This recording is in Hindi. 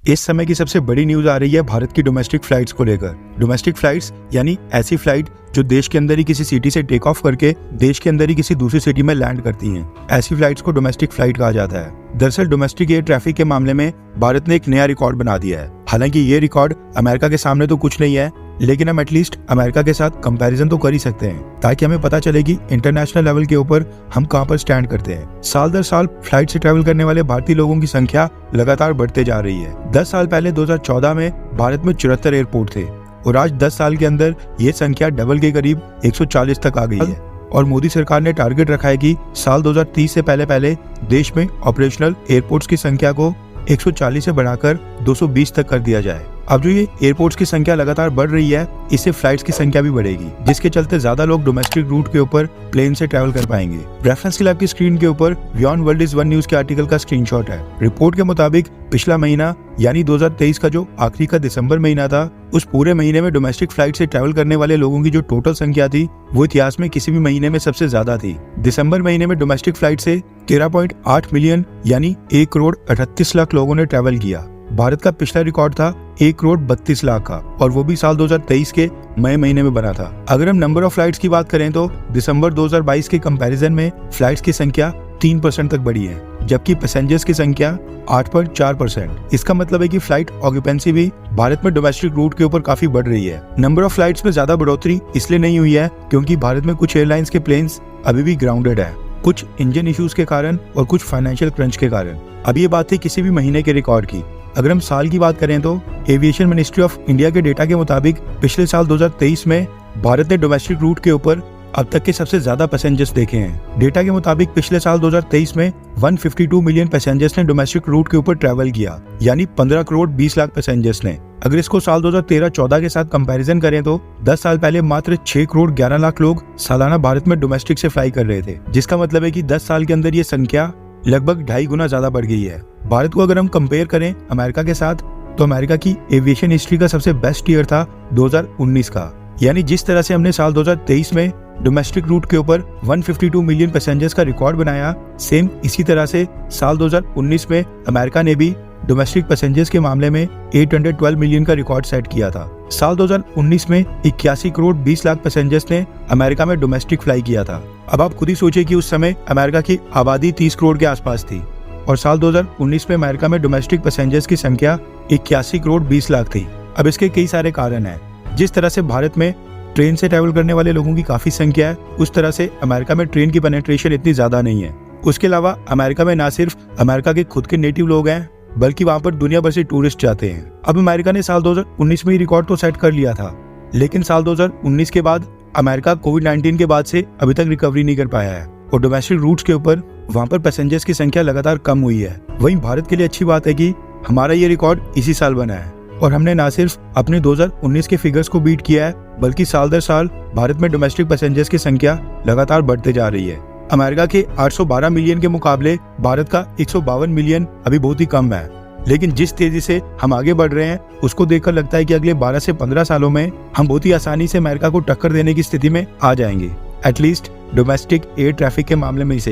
इस समय की सबसे बड़ी न्यूज आ रही है भारत की डोमेस्टिक फ्लाइट्स को लेकर। डोमेस्टिक फ्लाइट्स यानी ऐसी फ्लाइट जो देश के अंदर ही किसी सिटी से टेक ऑफ करके देश के अंदर ही किसी दूसरी सिटी में लैंड करती हैं। ऐसी फ्लाइट्स को डोमेस्टिक फ्लाइट कहा जाता है। दरअसल डोमेस्टिक एयर ट्रैफिक के मामले में भारत ने एक नया रिकॉर्ड बना दिया है। हालांकि ये रिकॉर्ड अमेरिका के सामने तो कुछ नहीं है, लेकिन हम एटलीस्ट अमेरिका के साथ कंपैरिजन तो कर ही सकते हैं, ताकि हमें पता चले कि इंटरनेशनल लेवल के ऊपर हम कहां पर स्टैंड करते हैं। साल दर साल फ्लाइट से ट्रैवल करने वाले भारतीय लोगों की संख्या लगातार बढ़ते जा रही है। 10 साल पहले 2014 में भारत में 74 एयरपोर्ट थे और आज 10 साल के अंदर ये संख्या डबल के करीब 140 तक आ गई है। और मोदी सरकार ने टारगेट रखा है कि साल 2030 से पहले देश में ऑपरेशनल एयरपोर्ट्स की संख्या को 140 से बढ़ाकर 220 तक कर दिया जाए। अब जो ये एयरपोर्ट्स की संख्या लगातार बढ़ रही है, इससे फ्लाइट्स की संख्या भी बढ़ेगी, जिसके चलते ज्यादा लोग डोमेस्टिक रूट के ऊपर प्लेन से ट्रैवल कर पाएंगे। रेफरेंस के लिए आपकी स्क्रीन के ऊपर beyond world is one news के आर्टिकल का स्क्रीनशॉट है। रिपोर्ट के मुताबिक पिछला महीना यानी 2023 का जो आखिरी का दिसंबर महीना था, उस पूरे महीने में डोमेस्टिक फ्लाइट से ट्रैवल करने वाले लोगों की जो टोटल संख्या थी वो इतिहास में किसी भी महीने में सबसे ज्यादा थी। दिसंबर महीने में डोमेस्टिक फ्लाइट से 13.8 मिलियन यानी 1 करोड़ 38 लाख लोगों ने ट्रैवल किया। भारत का पिछला रिकॉर्ड था 1 करोड़ 32 लाख का, और वो भी साल 2023 के मई महीने में बना था। अगर हम नंबर ऑफ फ्लाइट्स की बात करें तो दिसंबर 2022 के कंपैरिजन में फ्लाइट्स की संख्या 3% तक बढ़ी है, जबकि पैसेंजर्स की संख्या 8.4%। इसका मतलब है कि फ्लाइट ऑक्यूपेंसी भी भारत में डोमेस्टिक रूट के ऊपर काफी बढ़ रही है। नंबर ऑफ फ्लाइट्स में ज्यादा बढ़ोतरी इसलिए नहीं हुई है क्योंकि भारत में कुछ एयरलाइंस के प्लेन्स अभी भी ग्राउंडेड है, कुछ इंजन इश्यूज के कारण और कुछ फाइनेंशियल क्रंच के कारण। अब ये बात थी किसी भी महीने के रिकॉर्ड की। अगर हम साल की बात करें तो एविएशन मिनिस्ट्री ऑफ इंडिया के डेटा के मुताबिक पिछले साल 2023 में भारत ने डोमेस्टिक रूट के ऊपर अब तक के सबसे ज्यादा पैसेंजर्स देखे हैं। डेटा के मुताबिक पिछले साल 2023 में 152 मिलियन पैसेंजर्स ने डोमेस्टिक रूट के ऊपर ट्रैवल किया, यानी 15 करोड़ 20 लाख पैसेंजर्स ने। अगर इसको साल 2013-14 के साथ कंपैरिजन करें तो 10 साल पहले मात्र 6 करोड़ 11 लाख लोग सालाना भारत में डोमेस्टिक से फ्लाई कर रहे थे, जिसका मतलब है कि 10 साल के अंदर ये संख्या लगभग 2.5 गुना ज्यादा बढ़ गई है। भारत को अगर हम कंपेयर करें अमेरिका के साथ, तो अमेरिका की एविएशन हिस्ट्री का सबसे बेस्ट ईयर था 2019 का। यानी जिस तरह से हमने साल 2023 में डोमेस्टिक रूट के ऊपर 152 मिलियन पैसेंजर्स का रिकॉर्ड बनाया, सेम इसी तरह से साल 2019 में अमेरिका ने भी डोमेस्टिक पैसेंजर्स के मामले में 812 मिलियन का रिकॉर्ड सेट किया था। साल 2019 में 81 करोड़ 20 लाख पैसेंजर्स ने अमेरिका में डोमेस्टिक फ्लाई किया था। अब आप खुद ही सोचिए कि उस समय अमेरिका की आबादी 30 करोड़ के आसपास थी और साल 2019 में अमेरिका में डोमेस्टिक पैसेंजर्स की संख्या 81 करोड़ 20 लाख थी। अब इसके कई सारे कारण हैं। जिस तरह से भारत में ट्रेन से ट्रैवल करने वाले लोगों की काफी संख्या है, उस तरह से अमेरिका में ट्रेन की पेनिट्रेशन इतनी ज्यादा नहीं है। उसके अलावा अमेरिका में न सिर्फ अमेरिका के खुद के नेटिव लोग हैं, बल्कि वहाँ पर दुनिया भर से टूरिस्ट जाते हैं। अब अमेरिका ने साल 2019 में ही रिकॉर्ड तो सेट कर लिया था, लेकिन साल 2019 के बाद अमेरिका कोविड-19 के बाद से अभी तक रिकवरी नहीं कर पाया है और डोमेस्टिक रूट्स के ऊपर वहाँ पर पैसेंजर्स की संख्या लगातार कम हुई है। वहीं भारत के लिए अच्छी बात है कि हमारा ये रिकॉर्ड इसी साल बना है और हमने न सिर्फ अपने 2019 के फिगर्स को बीट किया है, बल्कि साल दर साल भारत में डोमेस्टिक पैसेंजर्स की संख्या लगातार बढ़ते जा रही है। अमेरिका के 812 मिलियन के मुकाबले भारत का 152 मिलियन अभी बहुत ही कम है, लेकिन जिस तेजी से हम आगे बढ़ रहे हैं उसको देखकर लगता है कि अगले 12 से 15 सालों में हम बहुत ही आसानी से अमेरिका को टक्कर देने की स्थिति में आ जाएंगे, एटलीस्ट डोमेस्टिक एयर ट्रैफिक के मामले में ही सही।